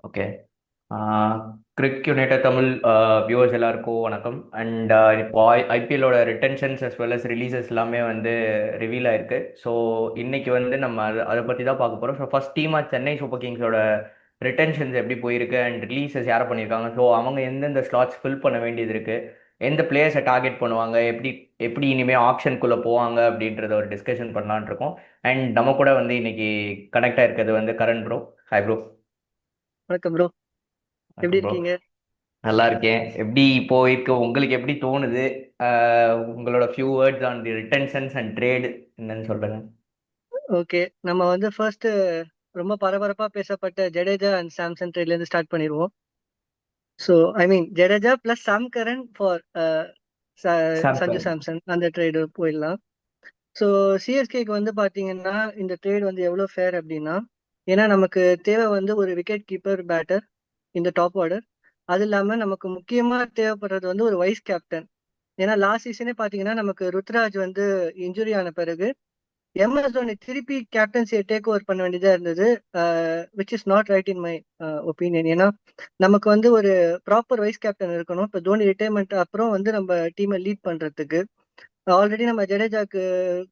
Okay. Cric united Tamil viewers எல்லாருக்கும் வணக்கம். And இப்போ ஐபிஎல்லோட retentions as well as releases எல்லாமே வந்து ரிவீல் ஆயிருக்கு. ஸோ இன்னைக்கு வந்து நம்ம அதை பற்றி தான் பார்க்க போகிறோம். ஸோ ஃபர்ஸ்ட் டீமாக சென்னை சூப்பர் கிங்ஸோட ரிட்டன்ஷன்ஸ் எப்படி போயிருக்கு அண்ட் ரிலீசஸ் யாரை பண்ணியிருக்காங்க, ஸோ அவங்க எந்தெந்த ஸ்லாட்ஸ் ஃபில் பண்ண வேண்டியது இருக்கு, எந்த பிளேயர்ஸை டார்கெட் பண்ணுவாங்க, எப்படி எப்படி இனிமேல் ஆப்ஷனுக்குள்ளே போவாங்க அப்படின்றத ஒரு டிஸ்கஷன் பண்ணலான்னு இருக்கோம். அண்ட் நம்ம கூட வந்து இன்னைக்கு கனெக்ட் ஆயிருக்கிறது வந்து கரண் ப்ரோ. Hi bro. வணக்கம் ப்ரோ. எப்படி வணக்கம் ப்ரோ. இருக்கீங்க? நல்லா இருக்கேன். எப்படி இப்போ இருக்கு உங்களுக்கு, எப்படி தோணுது? உங்களோட few words on the retentions and trade என்னன்னு சொல்லுங்க. ஓகே, நம்ம வந்து ஃபர்ஸ்ட் ரொம்ப பரபரப்பா பேசப்பட்ட ஜடேஜா அண்ட் சாம்சன் ட்ரேட்ல இருந்து ஸ்டார்ட் பண்ணிடுவோம். So I mean Jadeja plus Sam Curran for Sanju Samsung. Samson அந்த ட்ரேடு போயிடலாம். ஸோ சிஎஸ்கேக்கு வந்து பாத்தீங்கன்னா இந்த ட்ரேட் வந்து எவ்வளோ ஃபேர் அப்படின்னா, ஏன்னா நமக்கு தேவை வந்து ஒரு விக்கெட் கீப்பர் பேட்டர் இந்த டாப் ஆர்டர். அது இல்லாம நமக்கு முக்கியமா தேவைப்படுறது வந்து ஒரு வைஸ் கேப்டன். ஏன்னா லாஸ்ட் சீசனே பாத்தீங்கன்னா நமக்கு ருத்ராஜ் வந்து இன்ஜுரி ஆன பிறகு எம்எஸ் தோனி திருப்பி கேப்டன்சியை டேக் ஓவர் பண்ண வேண்டியதா இருந்தது, which is not right in my opinion. ஏன்னா நமக்கு வந்து ஒரு ப்ராப்பர் வைஸ் கேப்டன் இருக்கணும். இப்போ தோனி ரிட்டையர்மெண்ட் அப்புறம் வந்து நம்ம டீமை லீட் பண்றதுக்கு ஆல்ரெடி நம்ம ஜடேஜாக்கு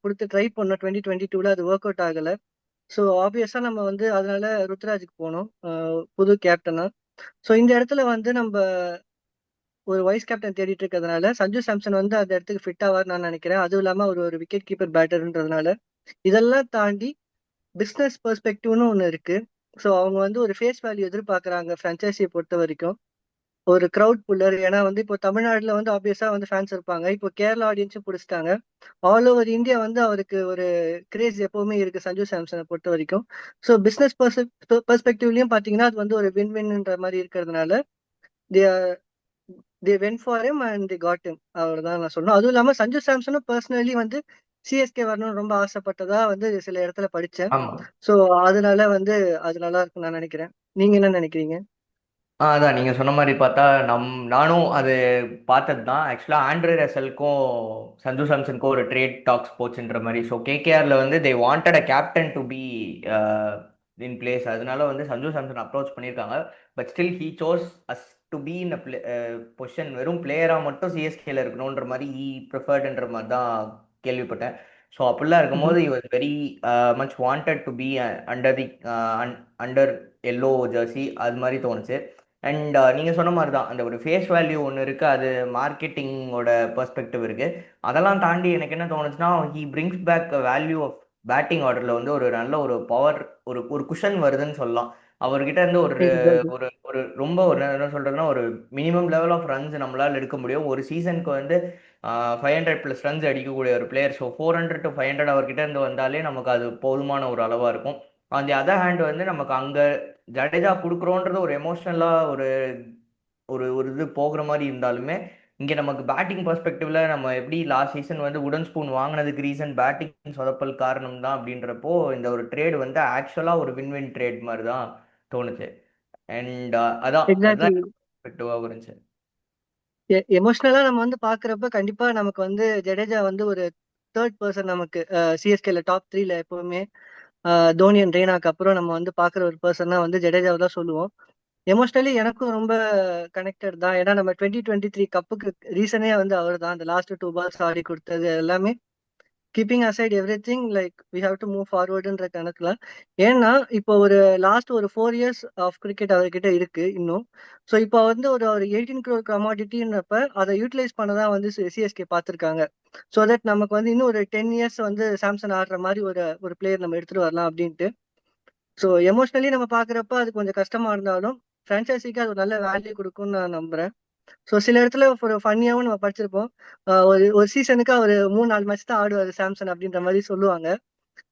கொடுத்து ட்ரை பண்ணோம் 2022ல, அது ஒர்க் அவுட் ஆகல. ஸோ ஆப்வியஸா நம்ம வந்து அதனால ருத்ராஜுக்கு போனோம் புது கேப்டனா. ஸோ இந்த இடத்துல வந்து நம்ம ஒரு வைஸ் கேப்டன் தேடிட்டு இருக்கிறதுனால சஞ்சு சாம்சன் வந்து அந்த இடத்துக்கு ஃபிட் ஆவார் நான் நினைக்கிறேன். அதுவும் இல்லாம அவர் ஒரு விக்கெட் கீப்பர் பேட்டர்ன்றதுனால இதெல்லாம் தாண்டி பிசினஸ் பெர்ஸ்பெக்டிவ்னு ஒன்று இருக்கு. ஸோ அவங்க வந்து ஒரு ஃபேஸ் வேல்யூ எதிர்பார்க்குறாங்க ஃப்ரான்ச்சைசியை பொறுத்த வரைக்கும். ஒரு க்ரௌட் புல்லர். ஏன்னா வந்து இப்போ தமிழ்நாட்டில் வந்து ஆப்வியஸா வந்து ஃபேன்ஸ் இருப்பாங்க. இப்போ கேரளா ஆடியன்ஸும் பிடிச்சிட்டாங்க. ஆல் ஓவர் இந்தியா வந்து அவருக்கு ஒரு கிரேஸ் எப்பவுமே இருக்கு சஞ்சு சாம்சனை பொறுத்த வரைக்கும். ஸோ பிசினஸ் பெர்ஸ்பெக்டிவ்லயும் பார்த்தீங்கன்னா அது வந்து ஒரு வின் வின்ன்ற மாதிரி இருக்கிறதுனால they they went for him and they got him. அவ்வளவுதான் நான் சொல்லணும். அதுவும் இல்லாம சஞ்சு சாம்சனும் பர்சனலி வந்து சிஎஸ்கே வரணும்னு ரொம்ப ஆசைப்பட்டதா வந்து சில இடத்துல படிச்சேன். ஆமா. ஸோ அதனால வந்து அது நல்லா இருக்கும்னு நான் நினைக்கிறேன். நீங்க என்ன நினைக்கிறீங்க? அதான் நீங்கள் சொன்ன மாதிரி பார்த்தா நானும் அது பார்த்தது தான். ஆக்சுவலாக ஆண்ட்ரே ரசலுக்கும் சஞ்சு சாம்சனுக்கும் ஒரு ட்ரேட் டாக்ஸ் போச்சுன்ற மாதிரி. ஸோ கேகேஆர்ல வந்து they wanted a captain to be in place. அதனால வந்து சஞ்சு சாம்சன் அப்ரோச் பண்ணியிருக்காங்க. But still he sous us to be in a position. வெறும் பிளேயராக மட்டும் சிஎஸ்கேல இருக்கணுன்ற மாதிரி ஈ ப்ரிஃபர்டுன்ற மாதிரி தான் கேள்விப்பட்டேன். ஸோ அப்படிலாம் இருக்கும்போது ம்ஹும். he was very much wanted to be under the under yellow Jersey, அது மாதிரி தோணுச்சு. அண்ட் நீங்கள் சொன்ன மாதிரி தான், அந்த ஒரு ஃபேஸ் வேல்யூ ஒன்று இருக்குது, அது மார்க்கெட்டிங்கோட பெர்ஸ்பெக்டிவ் இருக்குது. அதெல்லாம் தாண்டி எனக்கு என்ன தோணுச்சுன்னா, he brings back value of batting ஆர்டரில் வந்து ஒரு நல்ல ஒரு பவர், ஒரு ஒரு குஷன் வருதுன்னு சொல்லலாம். அவர்கிட்ட இருந்து ஒரு Exactly. ஒரு ஒரு ரொம்ப ஒரு என்ன சொல்கிறதுனா, ஒரு மினிமம் லெவல் ஆஃப் ரன்ஸ் நம்மளால் எடுக்க முடியும் ஒரு சீசனுக்கு வந்து. 500+ ரன்ஸ் அடிக்கக்கூடிய ஒரு பிளேயர். ஸோ 400 to 500 அவர்கிட்ட இருந்து வந்தாலே நமக்கு அது போதுமான ஒரு அளவாக இருக்கும். ஆன் தி அதர் ஹேண்ட் வந்து நமக்கு அங்கே ஜடேஜா கொடுக்குறோன்றது ஒரு எமோஷ்னலாக ஒரு ஒரு ஒரு இது போகிற மாதிரி இருந்தாலுமே, இங்கே நமக்கு பேட்டிங் பர்ஸ்பெக்டிவ்ல நம்ம எப்படி லாஸ்ட் சீசன் வந்து உடன் ஸ்பூன் வாங்கினதுக்கு ரீசன் பேட்டிங் சொதப்பல் காரணம் தான் அப்படின்றப்போ, இந்த ஒரு ட்ரேட் வந்து ஆக்சுவலாக ஒரு வின் வின் ட்ரேட் மாதிரி தான் தோணுச்சு. அண்ட் அதான் அதுதான் எக்ஸாக்ட்லி. பெர்ஸ்பெக்டிவாக இருந்துச்சு. எமோஷனலா நம்ம வந்து பாக்குறப்ப கண்டிப்பா நமக்கு வந்து ஜடேஜா வந்து ஒரு தேர்ட் பர்சன் நமக்கு சிஎஸ்கேல டாப் த்ரீல எப்பவுமே தோனி அண்ட் ரெய்னாக்கு அப்புறம் நம்ம வந்து பாக்குற ஒரு பர்சன்னா வந்து ஜடேஜாவை தான் சொல்லுவோம். எமோஷனலி எனக்கும் ரொம்ப கனெக்டட் தான். ஏன்னா நம்ம 2023 கப்புக்கு ரீசனே வந்து அவர் தான். அந்த லாஸ்ட் 2 பால்ஸ் ஆடி கொடுத்தது எல்லாமே keeping aside everything like we have to move ஃபார்வர்டுன்ற கணக்குல. ஏன்னா இப்போ ஒரு லாஸ்ட் ஒரு 4 இயர்ஸ் ஆஃப் கிரிக்கெட் அவர்கிட்ட இருக்கு இன்னும். ஸோ இப்போ வந்து ஒரு 18 crore கமாடிட்டின்றப்ப அதை யூட்டிலைஸ் பண்ணதான் வந்து சிஎஸ்கே பார்த்துருக்காங்க. ஸோ தட் நமக்கு வந்து இன்னும் ஒரு 10 இயர்ஸ் வந்து சாம்சன் ஆடுற மாதிரி ஒரு ஒரு பிளேயர் நம்ம எடுத்துட்டு வரலாம் அப்படின்ட்டு. ஸோ எமோஷனலி நம்ம பாக்குறப்ப அது கொஞ்சம் கஷ்டமா இருந்தாலும் ஃப்ரான்ச்சைசிக்கு அது ஒரு நல்ல வேல்யூ கொடுக்கும்னு நான் நம்புறேன். ஸோ சில இடத்துல ஒரு ஃபன்னியாவும் நம்ம படிச்சிருப்போம். ஒரு ஒரு சீசனுக்கு அவர் 3 4 மேட்ச் தான் ஆடுவார் சாம்சன் அப்படின்ற மாதிரி சொல்லுவாங்க.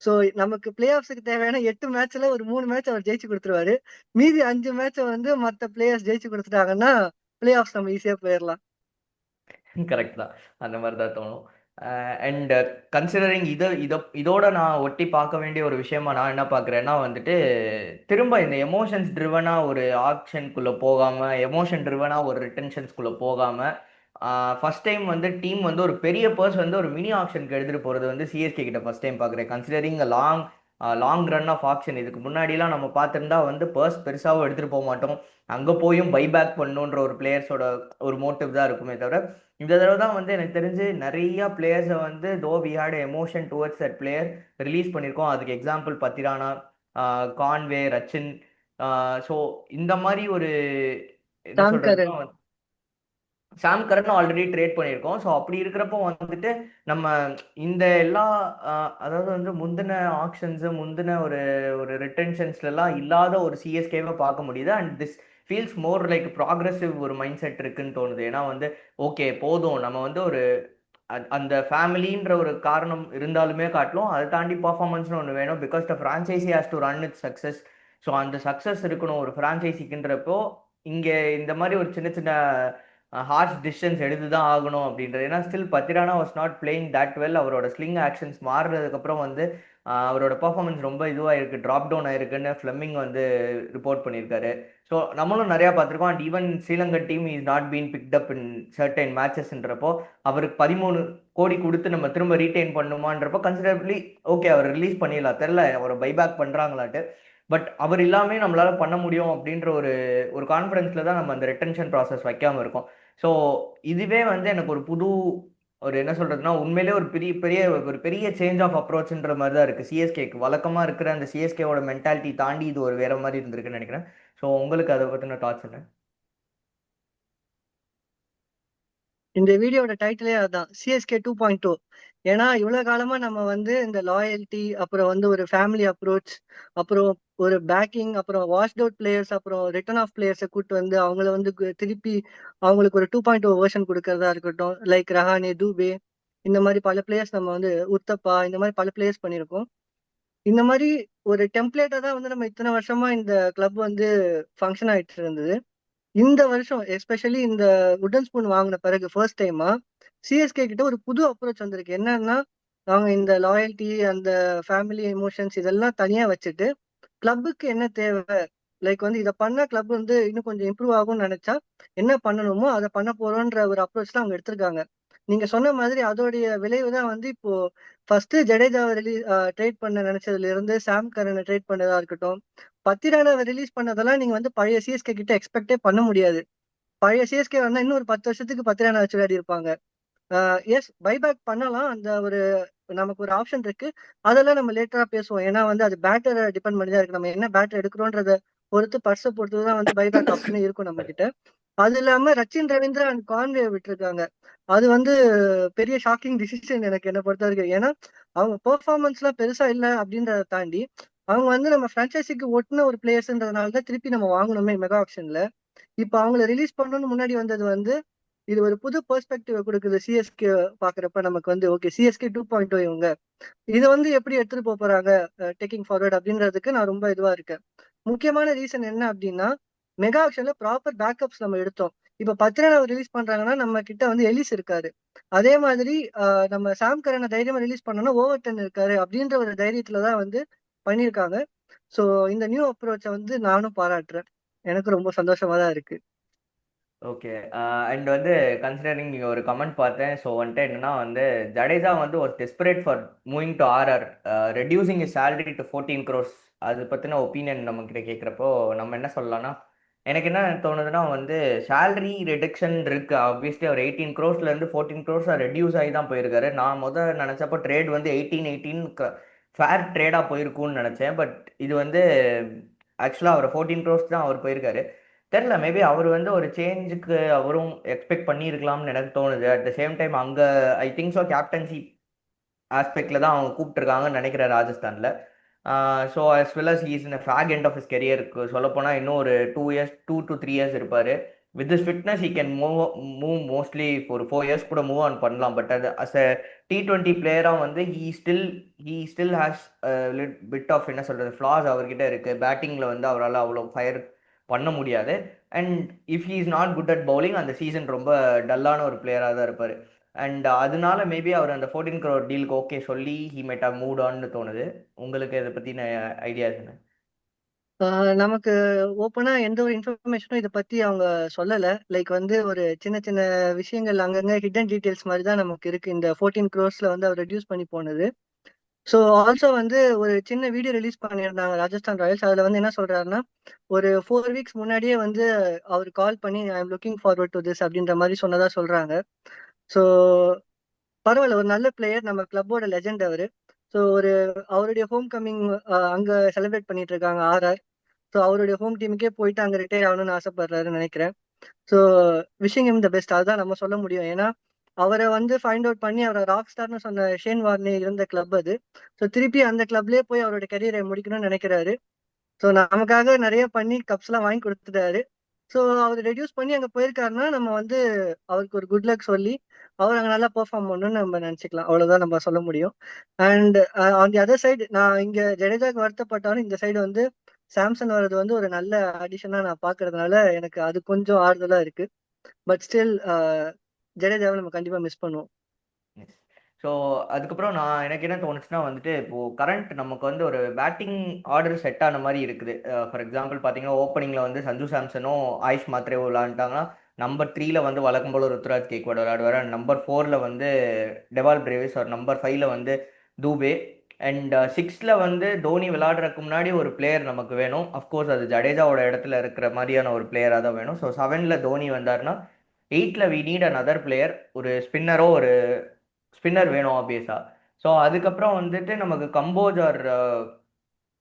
ஸோ நமக்கு பிளே ஆஃப்ஸுக்கு தேவையான 8 மேட்ச்ல ஒரு 3 மேட்ச் அவர் ஜெயிச்சு கொடுத்துருவாரு. மீதி 5 மேட்சை வந்து மற்ற பிளேயர்ஸ் ஜெயிச்சு கொடுத்துட்டாங்கன்னா பிளே ஆஃப்ஸ் நம்ம ஈஸியா போயிடலாம். கரெக்ட் தான். அந்த மாதிரி தான் தோணும். அண்ட் கன்சிடரிங் இதோட நான் ஒட்டி பார்க்க வேண்டிய ஒரு விஷயமா நான் என்ன பார்க்குறேன்னா வந்துட்டு, திரும்ப இந்த எமோஷன்ஸ் ட்ரிவனாக ஒரு ஆக்ஷனுக்குள்ளே போகாமல், எமோஷன் ட்ரிவனாக ஒரு ரிட்டன்ஷன்ஸ்குள்ளே போகாமல், ஃபர்ஸ்ட் டைம் வந்து டீம் வந்து ஒரு பெரிய பர்ஸ் வந்து ஒரு மினி ஆக்ஷனுக்கு எடுத்துகிட்டு போகிறது வந்து சிஎஸ்கே கிட்ட ஃபர்ஸ்ட் டைம் பார்க்குறேன். Considering long long run of action. இதுக்கு முன்னாடிலாம் நம்ம பார்த்துருந்தா வந்து பர்ஸ் பெருசாகவும் எடுத்துகிட்டு போக மாட்டோம், அங்கே போயும் பைபேக் பண்ணுன்ற ஒரு பிளேயர்ஸோட ஒரு மோட்டிவ் தான் இருக்குமே தவிர, இந்த தடவை தான் வந்து எனக்கு தெரிஞ்சு நிறைய பிளேயர்ஸை வந்து though we had emotion towards that player release பண்ணியிருக்கோம். அதுக்கு example Pathirana, Conway, Rachin. So இந்த மாதிரி ஒரு என்ன சாம் கரன். சொல்றதுன்னா சாம் கரன் ஆல்ரெடி ட்ரேட் பண்ணியிருக்கோம். ஸோ அப்படி இருக்கிறப்போ வந்துட்டு நம்ம இந்த எல்லா அதாவது வந்து முந்தின ஆக்ஷன்ஸு, முந்தின ஒரு ஒரு ரிட்டன்ஷன்ஸ்லாம் இல்லாத ஒரு சிஎஸ்கேவை பார்க்க முடியுது. And this feels more like progressive ஒரு மைண்ட் செட் இருக்குன்னு தோணுது. ஏன்னா வந்து ஓகே போதும், நம்ம வந்து ஒரு அந்த ஃபேமிலின்ற ஒரு காரணம் இருந்தாலுமே காட்டிலும் அதை தாண்டி பர்ஃபார்மன்ஸ்னு ஒன்று வேணும். Because the franchise has to run it success. So அந்த சக்ஸஸ் இருக்கணும் ஒரு ஃப்ரான்ச்சைசிக்குன்றப்போ இங்கே இந்த மாதிரி ஒரு சின்ன சின்ன ஹார்ஷ் டிசிஷன்ஸ் எடுத்து தான் ஆகணும் அப்படின்றது. ஏன்னா still Pathirana was not playing that well. அவரோட ஸ்லிங் ஆக்ஷன்ஸ் மாறுறதுக்கப்புறம் வந்து அவரோட பர்ஃபார்மன்ஸ் ரொம்ப இதுவாக இருக்குது, ட்ராப் டவுன் ஆயிருக்குன்னு ஃப்ளெமிங் வந்து ரிப்போர்ட் பண்ணியிருக்காரு. ஸோ நம்மளும் நிறையா பார்த்துருக்கோம். And even Sri Lanka team is not been picked up in certain மேட்சஸ்ன்றப்போ அவருக்கு 13 கோடி கொடுத்து நம்ம திரும்ப ரீட்டைன் பண்ணுமான்றப்போ கன்சிடரபிளி ஓகே அவர் ரிலீஸ் பண்ணிடலாம். தெரில அவரை பைபேக் பண்ணுறாங்களாட்டு. பட் அவர் இல்லாமே நம்மளால பண்ண முடியும் அப்படின்ற ஒரு ஒரு கான்ஃபிடன்ஸ்ல தான் நம்ம அந்த ரிட்டன்ஷன் ப்ராசஸ் வைக்காம இருக்கோம். ஸோ இதுவே வந்து எனக்கு ஒரு புது ஒரு என்ன சொல்றதுன்னா உண்மையிலே ஒரு பெரிய பெரிய ஒரு பெரிய சேஞ்ச் ஆஃப் அப்ரோச்ன்ற மாதிரி தான் இருக்கு. சிஎஸ்கேக்கு வழக்கமா இருக்கிற அந்த சிஎஸ்கேவோட மென்டாலிட்டி தாண்டி இது ஒரு வேற மாதிரி இருந்திருக்குன்னு நினைக்கிறேன். ஸோ உங்களுக்கு அதை பத்தின தாட்ஸ் என்ன? இந்த வீடியோட டைட்டிலே அதான், சிஎஸ்கே 2.2. ஏன்னா இவ்வளவு காலமா நம்ம வந்து இந்த லாயல்ட்டி, அப்புறம் வந்து ஒரு ஃபேமிலி அப்ரோச், அப்புறம் ஒரு பேக்கிங், அப்புறம் வாஷ்ட் அவுட் பிளேயர்ஸ், அப்புறம் ரிட்டர்ன் ஆஃப் பிளேயர்ஸை கூட்டு வந்து அவங்கள வந்து திருப்பி அவங்களுக்கு ஒரு 2.0 வெர்ஷன் கொடுக்கறதா இருக்கட்டும். லைக் ரஹானே, தூபே, இந்த மாதிரி பல பிளேயர்ஸ் நம்ம வந்து உத்தப்பா, இந்த மாதிரி பல பிளேயர்ஸ் பண்ணியிருக்கோம். இந்த மாதிரி ஒரு டெம்ப்ளேட்டை தான் வந்து நம்ம இத்தனை வருஷமா இந்த கிளப் வந்து ஃபங்க்ஷன் ஆயிட்டு இருந்தது. இந்த வருஷம் எஸ்பெஷலி இந்த உட்டன் ஸ்பூன் வாங்கின பிறகு ஃபர்ஸ்ட் டைமா சிஎஸ்கே கிட்ட ஒரு புது அப்ரோச் வந்திருக்கு. என்னன்னா அவங்க இந்த லாயல்ட்டி, அந்த ஃபேமிலி எமோஷன்ஸ் இதெல்லாம் தனியா வச்சுட்டு கிளப்புக்கு என்ன தேவை, லைக் வந்து இதை பண்ணா கிளப் வந்து இன்னும் கொஞ்சம் இம்ப்ரூவ் ஆகும்னு நினைச்சா என்ன பண்ணணுமோ அதை பண்ண போறோன்ற ஒரு அப்ரோச் தான் அவங்க எடுத்திருக்காங்க. நீங்க சொன்ன மாதிரி அதோடைய விளைவு தான் வந்து இப்போ ஃபர்ஸ்ட் ஜடேஜாவை ட்ரேட் பண்ண நினைச்சதுல இருந்து சாம் கரனை ட்ரேட் பண்ணதா இருக்கட்டும், பத்திரானாவை ரிலீஸ் பண்ணதெல்லாம் நீங்க வந்து பழைய சிஎஸ்கே கிட்ட எக்ஸ்பெக்டே பண்ண முடியாது. பழைய சிஎஸ்கே வந்தா இன்னும் ஒரு 10 வருஷத்துக்கு பத்திரானா வச்சு விளையாடி இருப்பாங்க. எஸ், பைபேக் பண்ணலாம். அந்த ஒரு நமக்கு ஒரு ஆப்ஷன் இருக்கு. அதெல்லாம் நம்ம லேட்டரா பேசுவோம். ஏன்னா வந்து அது பேட்டரை டிபெண்ட் பண்ணி தான் இருக்கு. நம்ம என்ன பேட்டர் எடுக்கிறோன்றத பொறுத்து, பர்ஸை பொறுத்து தான் வந்து பைபேக் ஆப்ஷனே இருக்கும் நம்ம கிட்ட. அது இல்லாம ரச்சின் ரவீந்திரா அண்ட் கான்வே விட்டுருக்காங்க. அது வந்து பெரிய ஷாக்கிங் டிசிஷன் எனக்கு, என்ன பொறுத்த வரைக்கும். ஏன்னா அவங்க பெர்ஃபார்மன்ஸ் எல்லாம் பெருசா இல்ல அப்படின்றத தாண்டி அவங்க வந்து நம்ம பிரான்ச்சைசிக்கு ஒட்டின ஒரு பிளேயர்ஸ்ன்றதுனால தான் திருப்பி நம்ம வாங்கணுமே மெகா ஆப்ஷன்ல. இப்ப அவங்கள ரிலீஸ் பண்ணணும்னு முன்னாடி வந்தது வந்து இது ஒரு புது பெர்ஸ்பெக்டிவ் கொடுக்குது. சிஎஸ்கே பாக்குறப்ப நமக்கு வந்து ஓகே, சிஎஸ்கே 2.0 இவங்க இதை வந்து எப்படி எடுத்துட்டு போக போறாங்க டேக்கிங் ஃபார்வர்ட் அப்படின்றதுக்கு நான் ரொம்ப இதுவா இருக்கேன். முக்கியமான ரீசன் என்ன அப்படின்னா மெகா ஆக்ஷன்ல ப்ராப்பர் பேக்கப்ஸ் நம்ம எடுத்தோம். இப்ப பத்திரனாவை ரிலீஸ் பண்றாங்கன்னா நம்ம கிட்ட வந்து எலிஸ் இருக்காரு. அதே மாதிரி நம்ம சாம் கரனை தைரியமா ரிலீஸ் பண்ணோம்னா ஓவர்டன் இருக்காரு அப்படின்ற ஒரு தைரியத்துலதான் வந்து பண்ணியிருக்காங்க. சோ இந்த நியூ அப்ரோச்சை வந்து நானும் பாராட்டுறேன். எனக்கு ரொம்ப சந்தோஷமா தான் இருக்கு. ஓகே. அண்ட் வந்து கன்சிடரிங் நீங்கள் ஒரு கமெண்ட் பார்த்தேன். ஸோ வந்துட்டு என்னன்னா வந்து ஜடேஜா வந்து ஒரு desperate for moving to RR, reducing is salary to 14 crores. அது பற்றின ஒப்பீனியன் நம்மக்கிட்ட கேட்குறப்போ நம்ம என்ன சொல்லலாம்னா, எனக்கு என்ன தோணுதுன்னா வந்து சேலரி ரெடக்ஷன் இருக்கு. ஆப்வியஸ்லி அவர் 18 crores-லேருந்து 14 crores ரெடியூஸ் ஆகி தான் போயிருக்காரு. நான் நினச்சப்போ ட்ரேட் வந்து 18 ஃபேர் ட்ரேடாக போயிருக்கும்னு நினச்சேன். பட் இது வந்து ஆக்சுவலாக அவர் 14 crores தான் அவர் போயிருக்காரு. தெரில, மேபி அவர் வந்து ஒரு சேஞ்சுக்கு அவரும் எக்ஸ்பெக்ட் பண்ணியிருக்கலாம்னு எனக்கு தோணுது. அட் த சேம் டைம் அங்கே ஐ திங்க் ஸோ கேப்டன்சி ஆஸ்பெக்டில் தான் அவங்க கூப்பிட்டுருக்காங்கன்னு நினைக்கிறேன் ராஜஸ்தானில். So as well as he is in a fag end of his career-க்கு சொல்லப்போனால் இன்னும் ஒரு 2 years 2 to 3 years இருப்பார். With this fitness he can move mostly ஒரு 4 years கூட மூவ் ஆன் பண்ணலாம். பட் அது அஸ் அ T20 பிளேயராக வந்து he still has bit of என்ன சொல்கிறது ஃப்ளாஸ் அவர்கிட்ட இருக்குது. பேட்டிங்கில் வந்து அவரால் அவ்வளோ ஃபயர் பண்ண முடியாது. And if he is not good at bowling அந்த சீசன் ரொம்ப டல்லான ஒரு பிளேயராக தான் இருப்பார். அண்ட் அதனால மேபி அவர் அந்த 14 crore டீலுக்கு ஓகே சொல்லி ஹி மைட் ஹவ் மூவ்ட் ஆன்னு தோணுது. உங்களுக்கு இதை பற்றின ஐடியாஸ் என்ன? நமக்கு ஓப்பனா எந்த ஒரு இன்ஃபர்மேஷனும் இதை பத்தி அவங்க சொல்லல. லைக் வந்து ஒரு சின்ன சின்ன விஷயங்கள் அங்கங்க ஹிடன் டீடைல்ஸ் மாதிரி தான் நமக்கு இருக்கு. இந்த 14 crores வந்து அவர் ரெடியூஸ் பண்ணி போனது. ஸோ ஆல்சோ வந்து ஒரு சின்ன வீடியோ ரிலீஸ் பண்ணியிருந்தாங்க ராஜஸ்தான் ராயல்ஸ். அதில் வந்து என்ன சொல்றாருன்னா, ஒரு 4 வீக்ஸ் முன்னாடியே வந்து அவர் கால் பண்ணி I am looking forward to this அப்படின்ற மாதிரி சொன்னதா சொல்றாங்க. ஸோ பரவாயில்ல, ஒரு நல்ல பிளேயர், நம்ம கிளப்போட லெஜெண்ட் அவரு. ஸோ ஒரு அவருடைய ஹோம் கமிங் அங்க செலிப்ரேட் பண்ணிட்டு இருக்காங்க ஆர்ஆர். ஸோ அவருடைய ஹோம் டீமுக்கே போயிட்டு அங்க ரிட்டையர் ஆகணும்னு ஆசைப்படுறாருன்னு நினைக்கிறேன். So wishing him the best, அதுதான் நம்ம சொல்ல முடியும். ஏன்னா அவரை வந்து ஃபைண்ட் அவுட் பண்ணி அவரை ராக் ஸ்டார்னு சொன்ன ஷேன் வார்னே இருந்த கிளப் அது. ஸோ திருப்பி அந்த கிளப்லயே போய் அவரோட கரியரை முடிக்கணும்னு நினைக்கிறாரு. ஸோ நமக்காக நிறைய பண்ணி கப்ஸ் எல்லாம் வாங்கி கொடுத்துட்டாரு. ஸோ அவர் ரெடியூஸ் பண்ணி அங்க போயிருக்காருன்னா நம்ம வந்து அவருக்கு ஒரு குட் லக் சொல்லி அவர் அங்க நல்லா பெர்ஃபார்ம் பண்ணணும்னு நம்ம நினைச்சுக்கலாம். அவ்வளவுதான் நம்ம சொல்ல முடியும். And on the other side, நான் இங்க ஜடேஜாக்கு வருத்தப்பட்டாலும் இந்த சைடு வந்து சாம்சன் வர்றது வந்து ஒரு நல்ல அடிஷனா நான் பாக்குறதுனால எனக்கு அது கொஞ்சம் ஆறுதலா இருக்கு. பட் ஸ்டில் ஜடேஜாவை நம்ம கண்டிப்பா மிஸ் பண்ணுவோம். ஸோ அதுக்கப்புறம் எனக்கு என்ன தோணுச்சுன்னா வந்துட்டு இப்போ கரண்ட் நமக்கு வந்து ஒரு பேட்டிங் ஆர்டர் செட் ஆன மாதிரி இருக்குது. ஃபார் எக்ஸாம்பிள் பார்த்தீங்கன்னா ஓப்பனிங்ல வந்து சஞ்சு சாம்சனும் ஆயுஷ் மாத்ரே விளாண்டாங்கன்னா, நம்பர் 3ல வந்து வழக்கம் போல ருத்ராஜ் கேக்வாட் விளையாடுவார். நம்பர் 4ல வந்து டெவால் பிரேவிஸ், ஒரு நம்பர் 5ல வந்து தூபே, அண்ட் 6ல வந்து தோனி விளையாடுறதுக்கு முன்னாடி ஒரு பிளேயர் நமக்கு வேணும். அஃப்கோர்ஸ் அது ஜடேஜாவோட இடத்துல இருக்கிற மாதிரியான ஒரு பிளேயராக தான் வேணும். ஸோ 7ல தோனி வந்தாருன்னா, 8ல வி நீட் another பிளேயர், ஒரு ஸ்பின்னரோ ஒரு ஸ்பின்னர் வேணும் ஆப்வியஸா. ஸோ அதுக்கப்புறம் வந்துட்டு நமக்கு கம்போஜ் ஆர்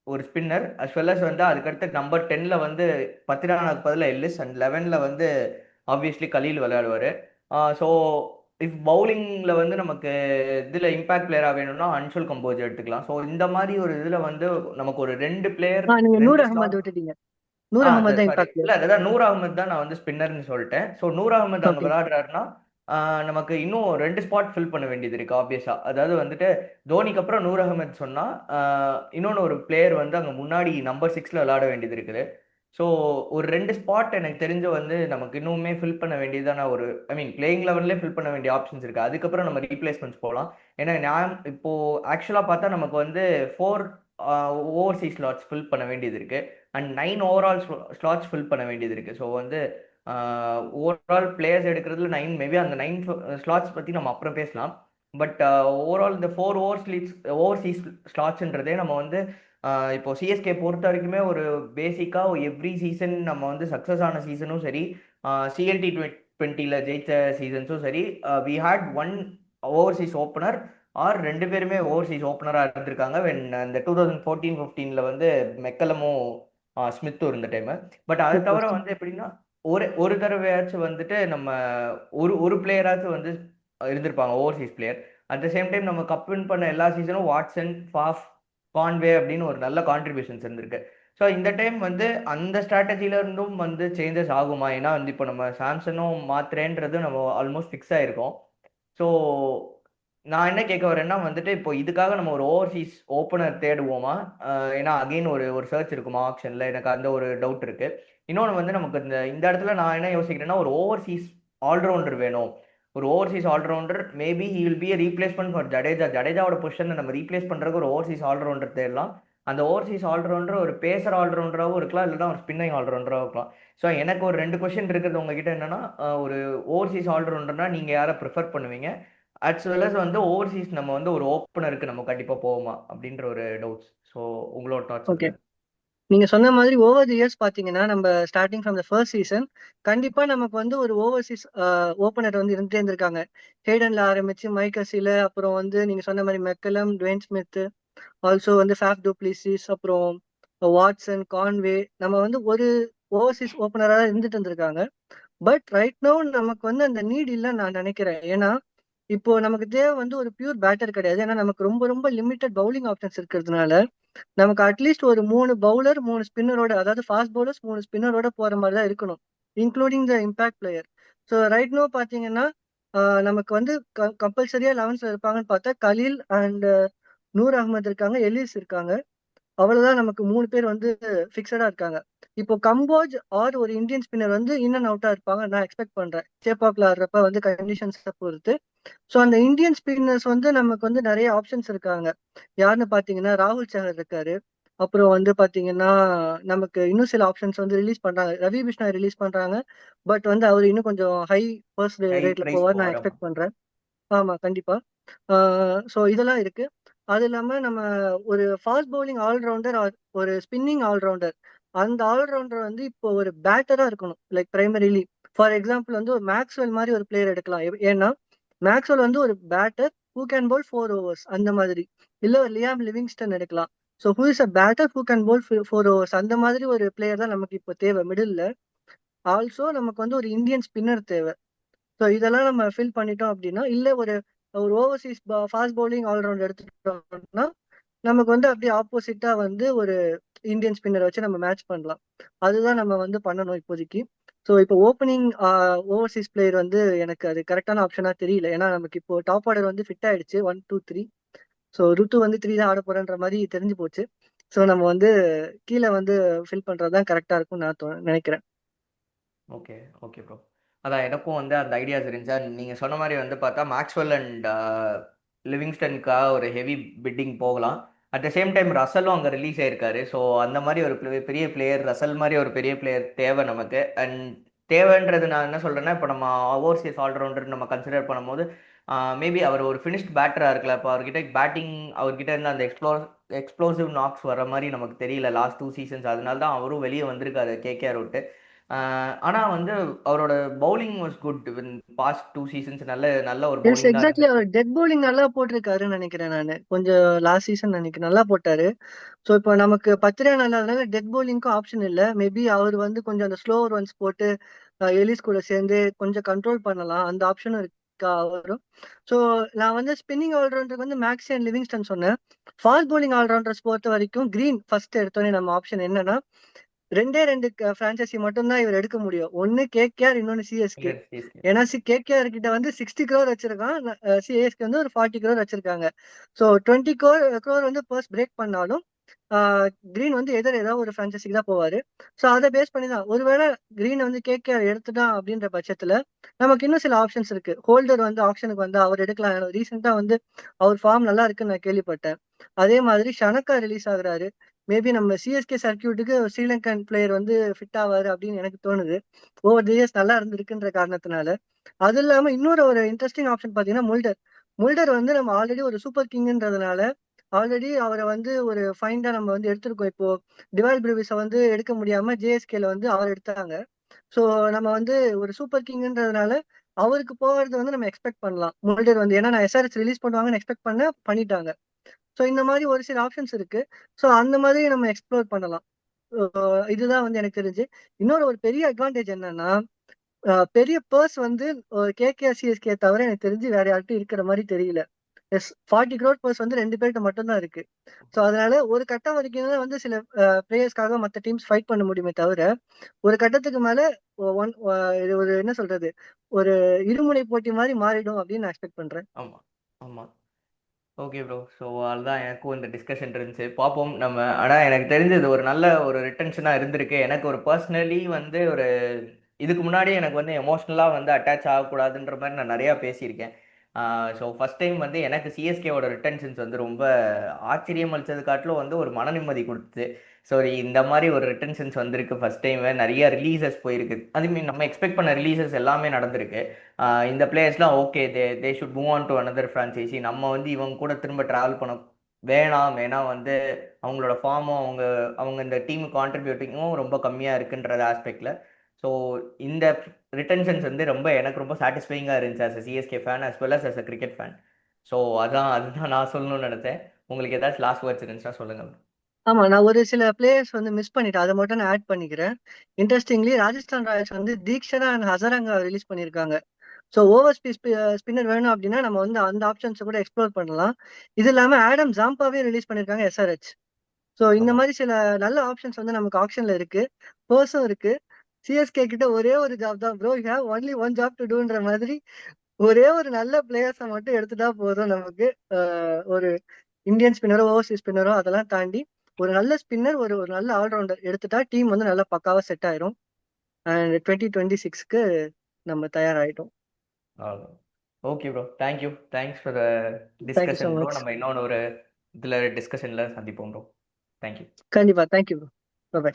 ஒரு ஸ்பின்னர் அஸ் வெல் அஸ் வந்து அதுக்கடுத்து நம்பர் 10ல வந்து பத்திரானாக்கு பதிலாக எல்லிஸ், அண்ட் 11ல வந்து ஆப்வியஸ்லி கலீல் விளையாடுவார். ஸோ இஃப் பவுலிங்ல வந்து நமக்கு இதில் இம்பாக்ட் பிளேயராக வேணும்னா அன்ஷுல் கம்போஜ் எடுத்துக்கலாம். ஸோ இந்த மாதிரி ஒரு இதில் வந்து நமக்கு ஒரு 2 பிளேயர் நீங்க நூர் 2 அகமது ஸ்லாட். விட்டுட்டீங்க. நூர் அகமது தான் சாரி, இம்பாக்ட் பிளேயர். இல்ல அதான் நூர் அகமது தான் நான் வந்து ஸ்பின்னர்னு சொல்லிட்டேன். ஸோ நூர் அகமது அங்க ஓகே. விளையாடுறாருன்னா நமக்கு இன்னும் 2 ஸ்பாட் ஃபில் பண்ண வேண்டியது இருக்கு ஆப்வியஸா. அதாவது வந்துட்டு தோனிக்கு அப்புறம் நூர் அகமது சொன்னா இன்னொன்னு ஒரு பிளேயர் வந்து அங்க முன்னாடி நம்பர் 6ல விளையாட வேண்டியது இருக்குது. ஸோ ஒரு 2 ஸ்பாட் எனக்கு தெரிஞ்சு வந்து நமக்கு இன்னுமே ஃபில் பண்ண வேண்டியதான ஒரு, ஐ மீன் பிளேயிங் லெவல்லே ஃபில் பண்ண வேண்டிய ஆப்ஷன்ஸ் இருக்கு. அதுக்கப்புறம் நம்ம ரீப்ளேஸ்மெண்ட்ஸ் போகலாம். ஏன்னா நான் இப்போ ஆக்சுவலா பார்த்தா நமக்கு வந்து 4 ஓவர்சீஸ் ஸ்லாட்ஸ் ஃபில் பண்ண வேண்டியது இருக்கு, அண்ட் 9 ஓவரால் ஸ்லாட்ஸ் ஃபில் பண்ண வேண்டியது இருக்கு. ஸோ வந்து ஓவரால் பிளேயர்ஸ் எடுக்கிறதுல 9, மேபி அந்த 9 ஸ்லாட்ஸ் பற்றி நம்ம அப்புறம் பேசலாம். பட் ஓவரால் இந்த 4 ஓவர்சீஸ் ஸ்லாட்ஸ்ன்றதே நம்ம வந்து இப்போ சிஎஸ்கே பொறுத்த வரைக்குமே ஒரு பேசிக்காக எவ்ரி சீசன் நம்ம வந்து சக்ஸஸ் ஆன சீசனும் சரி, சிஎல்டி 2020ல ஜெயிச்ச சீசன்ஸும் சரி, we had one overseas opener or 2 பேருமே ஓவர்சீஸ் ஓப்பனராக இருந்திருக்காங்க. வென் இந்த 2014-15ல வந்து மெக்கலமும் ஸ்மித்தும் இருந்த டைமு. பட் அதை தவிர வந்து எப்படின்னா ஒரு ஒரு தடவையாச்சும் வந்துட்டு நம்ம ஒரு ஒரு பிளேயராச்சும் வந்து இருந்திருப்பாங்க Overseas player. At the same time நம்ம கப் வின் பண்ண எல்லா சீசனும் வாட்சன், ஃபாஃப், கான்வே அப்படின்னு ஒரு நல்ல கான்ட்ரிபியூஷன்ஸ் இருந்திருக்கு. ஸோ இந்த டைம் வந்து அந்த ஸ்ட்ராட்டஜில இருந்தும் வந்து சேஞ்சஸ் ஆகுமா? ஏன்னா வந்து இப்போ நம்ம சாம்சனும் மாத்திரேன்றது நம்ம ஆல்மோஸ்ட் ஃபிக்ஸ் ஆயிருக்கோம். ஸோ நான் என்ன கேட்க வரேன்னா வந்துட்டு இப்போ இதுக்காக நம்ம ஒரு ஓவர்சீஸ் ஓப்பனர் தேடுவோமா? ஏன்னா அகைன் ஒரு ஒரு சர்ச் இருக்குமா ஆப்ஷன்ல? எனக்கு அந்த ஒரு டவுட் இருக்கு. இன்னொன்று வந்து நமக்கு இந்த இந்த இடத்துல நான் என்ன யோசிக்கிறேன்னா ஒரு ஓவர்சீஸ் ஆல்ரவுண்டர் வேணும். ஒரு overseas allrounder maybe he will be a replacement for Jadeja. ஜடேஜாவோட பொசிஷனை நம்ம ரீப்ளேஸ் பண்றதுக்கு ஒரு ஓவர்சீஸ் ஆல்ரவுண்டர் தேடலாம். அந்த ஓவர்சீஸ் ஆல்ரவுண்டர் ஒரு பேசர் ஆல்ரவுண்டராகவும் இருக்கலாம், இல்லைன்னா ஒரு ஸ்பின்னிங் ஆல்ரவுண்டராகவும் இருக்கலாம். ஸோ எனக்கு ஒரு 2 கொஸ்டின் இருக்குது உங்ககிட்ட. என்னன்னா ஒரு ஓவர்சீஸ் ஆல்ரவுண்டர்னா நீங்க யாரை ப்ரிஃபர் பண்ணுவீங்க? அஸ் வெல் அஸ் வந்து ஓவர்சீஸ் நம்ம வந்து ஒரு ஓப்பனருக்கு நம்ம கண்டிப்பா போவோமா அப்படின்ற ஒரு டவுட்ஸ். ஸோ உங்களோட தாட்ஸ் ஓகே. அதுல. நீங்க சொன்ன மாதிரி ஓவர் தி இயர்ஸ் பாத்தீங்கன்னா நம்ம starting from the first season கண்டிப்பா நமக்கு வந்து ஒரு ஓவர்சீஸ் ஓப்பனர் வந்து இருந்துட்டே இருந்திருக்காங்க. ஹேடன்ல ஆரம்பிச்சு மைக்கஸில, அப்புறம் வந்து நீங்க சொன்ன மாதிரி மெக்கலம், டுவேன் ஸ்மித், ஆல்சோ வந்து ஃபேஃப் டூப்ளிசிஸ், அப்புறம் வாட்சன், கான்வே, நம்ம வந்து ஒரு ஓவர்சீஸ் ஓப்பனரா இருந்துட்டு இருந்திருக்காங்க. பட் ரைட் நோ நமக்கு வந்து அந்த நீட் இல்லைன்னு நான் நினைக்கிறேன். ஏன்னா இப்போ நமக்கு தேவை வந்து ஒரு பியூர் பேட்டர் கிடையாது. ஏன்னா நமக்கு ரொம்ப ரொம்ப லிமிட்டட் பவுலிங் ஆப்ஷன்ஸ் இருக்கிறதுனால நமக்கு அட்லீஸ்ட் ஒரு 3 பவுலர் 3 ஸ்பின்னரோட, அதாவது ஃபாஸ்ட் பவுலர்ஸ் 3 ஸ்பின்னரோட போற மாதிரி தான் இருக்கணும், including the impact player. So right now பாத்தீங்கன்னா நமக்கு வந்து கம்பல்சரியா 11th இருப்பாங்கன்னு பார்த்தா கலீல் அண்ட் நூர் அகமது இருக்காங்க, எலிஸ் இருக்காங்க. அவ்வளவுதான், நமக்கு 3 பேர் வந்து ஃபிக்ஸடா இருக்காங்க. இப்போ கம்போஜ் ஆர் ஒரு இந்தியன் ஸ்பின்னர் வந்து இன் அண்ட் அவுட்டா இருப்பாங்க நான் எக்ஸ்பெக்ட் பண்றேன், சேப்பாக்ல ஆடுறப்ப வந்து கண்டிஷன்ஸை பொறுத்து. ஸோ அந்த இந்தியன் ஸ்பின்னர்ஸ் வந்து நமக்கு வந்து நிறைய ஆப்ஷன்ஸ் இருக்காங்க. யாருன்னு பாத்தீங்கன்னா ராகுல் சஹர் இருக்காரு. அப்புறம் வந்து பாத்தீங்கன்னா நமக்கு இன்னும் சில ஆப்ஷன்ஸ் வந்து ரிலீஸ் பண்றாங்க. ரவி பிஷ்ணா ரிலீஸ் பண்றாங்க. பட் வந்து அவர் இன்னும் கொஞ்சம் ஹை ஃபர்ஸ்ட் ஹை ரேட்ல பிரைஸ் போவார் நான் போவாராமா? எக்ஸ்பெக்ட் பண்றேன். ஆமா, கண்டிப்பா. ஸோ இதெல்லாம் இருக்கு. அது இல்லாம நம்ம ஒரு ஃபாஸ்ட் பவுலிங் ஆல்ரவுண்டர், ஒரு ஸ்பின்னிங் ஆல்ரவுண்டர். அந்த ஆல்ரவுண்டர் வந்து இப்போ ஒரு பேட்டரா இருக்கணும். லைக் பிரைமரிலி ஃபார் எக்ஸாம்பிள் வந்து ஒரு மேக்ஸ்வெல் மாதிரி ஒரு பிளேயர் எடுக்கலாம். ஏன்னா மேக்ஸ்வெல் வந்து ஒரு batter who can bowl 4 overs அந்த மாதிரி. இல்ல ஒரு லியாம் லிவிங்ஸ்டன் எடுக்கலாம். So who is a batter who can bowl 4 overs அந்த மாதிரி ஒரு பிளேயர் தான் நமக்கு இப்போ தேவை மிடில்ல. ஆல்சோ நமக்கு வந்து ஒரு இந்தியன் ஸ்பின்னர் தேவை. ஸோ இதெல்லாம் நம்ம ஃபில் பண்ணிட்டோம் அப்படின்னா, இல்ல ஒரு ஒரு ஓவர்சீஸ் ஃபாஸ்ட் பவுலிங் ஆல்ரவுண்டர் எடுத்துட்டோம்னா, நமக்கு வந்து அப்படியே ஆப்போசிட்டா வந்து ஒரு இந்தியன் ஸ்பின்னர் வச்சு நம்ம மேட்ச் பண்ணலாம். அதுதான் நம்ம வந்து பண்ணணும் இப்போதைக்கு. ஸோ இப்போ ஓப்பனிங் ஓவர்சீஸ் பிளேயர் வந்து எனக்கு அது கரெக்டான ஆப்ஷனா தெரியல. ஏன்னா நமக்கு இப்போ டாப் ஆர்டர் வந்து ஃபிட் ஆயிடுச்சு 1, 2, 3. ஸோ ருத்து வந்து 3 தான் ஆட போறேன்ற மாதிரி தெரிஞ்சு போச்சு. ஸோ நம்ம வந்து கீழே வந்து ஃபில் பண்றது தான் கரெக்டா இருக்கும்னு நான் நினைக்கிறேன். Okay, okay bro. அதான் எனக்கும் வந்து அந்த ஐடியாஸ் இருந்துச்சு. நீங்கள் சொன்ன மாதிரி வந்து பார்த்தா மேக்ஸ்வெல் அண்ட் லிவிங்ஸ்டனுக்காக ஒரு ஹெவி பிட்டிங் போகலாம். அட் த சேம் டைம் ரசலும் அங்கே ரிலீஸ் ஆயிருக்காரு. ஸோ அந்த மாதிரி ஒரு பெரிய பிளேயர், ரசல் மாதிரி ஒரு பெரிய பிளேயர் தேவை நமக்கு. அண்ட் தேவைன்றது நான் என்ன சொல்கிறேன்னா, இப்போ நம்ம ஓவர்சீஸ் ஆல்ரவுண்டர் நம்ம கன்சிடர் பண்ணும்போது மேபி அவர் ஒரு ஃபினிஷ்ட் பேட்டராக இருக்கலாம். இப்போ அவர்கிட்ட பேட்டிங், அவர்கிட்ட இருந்து அந்த எக்ஸ்ப்ளோசிவ் நாக்ஸ் வர மாதிரி நமக்கு தெரியல லாஸ்ட் 2 சீசன்ஸ். அதனால தான் அவரும் வெளியே வந்திருக்காரு கேகேஆர் விட்டு. ஆனா வந்து அவரோட bowling was good in past 2 seasons. நல்ல நல்ல ஒரு எஸ் பவுலிங் தான் எக்ஸாக்ட்லி. இருந்துச்சு. அவர் டெட் பவுலிங் நல்லா போட்டிருக்காருன்னு நினைக்கிறேன் நானு. கொஞ்சம் லாஸ்ட் சீசன் நினைக்கிறேன் நல்லா போட்டாரு. ஸோ இப்போ நமக்கு பத்திரிகா நல்லாதனால டெட் பவுலிங்க்கும் ஆப்ஷன் இல்லை. மேபி அவர் வந்து கொஞ்சம் அந்த ஸ்லோவர் ஒன்ஸ் போட்டு எலிஸ் கூட சேர்ந்து கொஞ்சம் கண்ட்ரோல் பண்ணலாம். அந்த ஆப்ஷனும் இருக்கா அவரும். ஸோ நான் வந்து ஸ்பின்னிங் ஆல்ரவுண்டருக்கு வந்து மேக்ஸி அண்ட் லிவிங்ஸ்டன் சொன்னேன். ஃபாஸ்ட் பவுலிங் ஆல்ரவுண்டர்ஸ் பொறுத்த வரைக்கும் கிரீன் ஃபர்ஸ்ட் எடுத்தோடனே நம்ம ஆப்ஷன் என்னன்னா, ரெண்டே ரெண்டு பிரான்ச்சைசி மட்டும் தான் இவர் எடுக்க முடியும். ஒன்னு கேகேஆர், இன்னொன்னு சிஎஸ்கே. சிஎஸ்கே. ஏன்னா கேகேஆர் கிட்ட வந்து 60 crore வச்சிருக்கான். சிஎஸ்கே வந்து ஒரு 40 crore வச்சிருக்காங்க. ஸோ 20 crore வந்து பர்ஸ் பிரேக் பண்ணாலும் கிரீன் வந்து ஏதாவது ஒரு பிரான்ச்சைசிக்கு தான் போவாரு. ஸோ அதை பேஸ் பண்ணி தான் ஒருவேளை கிரீன் வந்து கேகேஆர் எடுத்துட்டான் அப்படின்ற பட்சத்துல நமக்கு இன்னும் சில ஆப்ஷன்ஸ் இருக்கு. ஹோல்டர் வந்து ஆப்ஷனுக்கு வந்து அவர் எடுக்கலாம். ரீசெண்டா வந்து அவர் ஃபார்ம் நல்லா இருக்குன்னு நான் கேள்விப்பட்டேன். அதே மாதிரி ஷனக்கா ரிலீஸ் ஆகுறாரு. மேபி நம்ம சிஎஸ்கே சர்க்கியூட்டுக்கு ஸ்ரீலங்கன் பிளேயர் வந்து ஃபிட் ஆவாரு அப்படின்னு எனக்கு தோணுது. ஓவர் தி இயர்ஸ் நல்லா இருந்திருக்குன்ற காரணத்தினால. அது இல்லாம இன்னொரு ஒரு இன்ட்ரெஸ்டிங் ஆப்ஷன் பாத்தீங்கன்னா முல்டர். முல்டர் வந்து நம்ம ஆல்ரெடி ஒரு சூப்பர் கிங்ன்றதுனால ஆல்ரெடி அவரை வந்து ஒரு ஃபைண்டா நம்ம வந்து எடுத்திருக்கோம். இப்போ டிவால் பிரூவிஸ வந்து எடுக்க முடியாம ஜேஎஸ்கேல வந்து அவர் எடுத்தாங்க. ஸோ நம்ம வந்து ஒரு சூப்பர் கிங்ன்றதுனால அவருக்கு போகிறது வந்து நம்ம எக்ஸ்பெக்ட் பண்ணலாம். முல்டர் வந்து ஏன்னா நான் எஸ்ஆர்எச் ரிலீஸ் பண்ணுவாங்கன்னு எக்ஸ்பெக்ட் பண்ணிட்டாங்க. ஸோ இந்த மாதிரி ஒரு சில ஆப்ஷன்ஸ் இருக்கு. ஸோ அந்த மாதிரி நம்ம எக்ஸ்ப்ளோர் பண்ணலாம். இதுதான் வந்து எனக்கு தெரிஞ்சு. இன்னொரு ஒரு பெரிய அட்வான்டேஜ் என்னன்னா, பெரிய பர்ஸ் வந்து கேகேஆர், சிஎஸ்கே தவிர எனக்கு தெரிஞ்சு வேற யார்கிட்டயும் இருக்கிற மாதிரி தெரியல. எஸ் 40 crore பர்ஸ் வந்து 2 பேர்கிட்ட மட்டும் தான் இருக்கு. ஸோ அதனால ஒரு கட்டம் வரைக்கும் தான் வந்து சில பிளேயர்ஸ்க்காக மத்த டீம்ஸ் ஃபைட் பண்ண முடியுமே தவிர, ஒரு கட்டத்துக்கு மேல ஒன் இது ஒரு என்ன சொல்றது? ஒரு இருமுனை போட்டி மாரி மாறிடும் அப்படின்னு நான் எக்ஸ்பெக்ட் பண்றேன். ஆமா, ஆமா. Okay bro. ஸோ அதுதான் எனக்கும் இந்த டிஸ்கஷன் இருந்துச்சு. பார்ப்போம் நம்ம. ஆனால் எனக்கு தெரிஞ்சது ஒரு நல்ல ஒரு ரிட்டன்ஷனாக இருந்திருக்கு. எனக்கு ஒரு பர்சனலி வந்து ஒரு இதுக்கு முன்னாடி எனக்கு வந்து எமோஷ்னலாக வந்து அட்டாச் ஆகக்கூடாதுன்ற மாதிரி நான் நிறையா பேசியிருக்கேன். ஸோ ஃபஸ்ட் டைம் வந்து எனக்கு சிஎஸ்கேவோட ரிட்டன்ஷன்ஸ் வந்து ரொம்ப ஆச்சரியம் அளித்தது காட்டிலும் வந்து ஒரு மன நிம்மதி கொடுத்துச்சு. ஸோ இந்த மாதிரி ஒரு ரிட்டன்ஷன்ஸ் வந்திருக்கு ஃபஸ்ட் டைம். நிறைய ரிலீசஸ் போயிருக்கு. அது மீன் நம்ம எக்ஸ்பெக்ட் பண்ண ரிலீசஸ் எல்லாமே நடந்திருக்கு. இந்த பிளேயர்ஸ்லாம் okay, they should move on to another franchise. நம்ம வந்து இவங்க கூட திரும்ப ட்ராவல் பண்ண வேணாம். ஏன்னா வந்து அவங்களோட ஃபார்மும் அவங்க அவங்க இந்த டீம் கான்ட்ரிபியூட்டிங்கும் ரொம்ப கம்மியாக இருக்குன்றது ஆஸ்பெக்டில். ஸோ இந்த ரிட்டன்ஷன்ஸ் வந்து ரொம்ப எனக்கு ரொம்ப சாட்டிஸ்ஃபைங்காக இருந்துச்சு as a CSK fan as well as a cricket fan. So அதுதான் நான் சொல்லணும்னு நினைச்சேன். உங்களுக்கு ஏதாச்சும் லாஸ்ட் வேர்ட்ஸ் இருந்துச்சுன்னா சொல்லுங்கள். ஆமா. நான் ஒரு சில பிளேயர்ஸ் வந்து மிஸ் பண்ணிட்டேன். அத மட்டும் நான் ஆட் பண்ணிக்கிறேன். இன்ட்ரஸ்டிங்லி ராஜஸ்தான் ராயல்ஸ் வந்து தீக்ஷனா அண்ட் ஹசரங்கா ரிலீஸ் பண்ணியிருக்காங்க. ஸோ ஓவர் ஸ்பின்னர் வேணும் அப்படின்னா நம்ம வந்து அந்த ஆப்ஷன்ஸ கூட எக்ஸ்ப்ளோர் பண்ணலாம். இது இல்லாம ஆடம் ஜாம்பாவே ரிலீஸ் பண்ணியிருக்காங்க எஸ்ஆர்எச். ஸோ இந்த ஆமாம். மாதிரி சில நல்ல ஆப்ஷன்ஸ் வந்து நமக்கு ஆப்ஷன்ல இருக்கு. பர்ஸும் இருக்கு. சிஎஸ்கே கிட்ட ஒரே ஒரு ஜாப் தான் bro. You have only one job to டூன்ற மாதிரி ஒரே ஒரு நல்ல பிளேயர்ஸ மட்டும் எடுத்துட்டா போதும் நமக்கு. ஒரு இந்தியன் ஸ்பின்னரோ, ஓவர்சீஸ் ஸ்பின்னரோ அதெல்லாம் தாண்டி ஒரு நல்ல ஸ்பின்னர், ஒரு ஒரு நல்ல ஆல்ரவுண்டர் எடுத்துட்டா டீம் வந்து நல்லா பக்காவா செட் ஆயிரும். அண்ட் 2026க்கு நம்ம தயாராயிட்டோம். Okay bro. Thank you. Thanks for the thank you so discussion bro. Much. நம்ம இன்னொன்று ஒரு இதில் டிஸ்கஷனில் சந்திப்போம் ப்ரோ. தேங்க்யூ. கண்டிப்பா. Thank you bro. பை.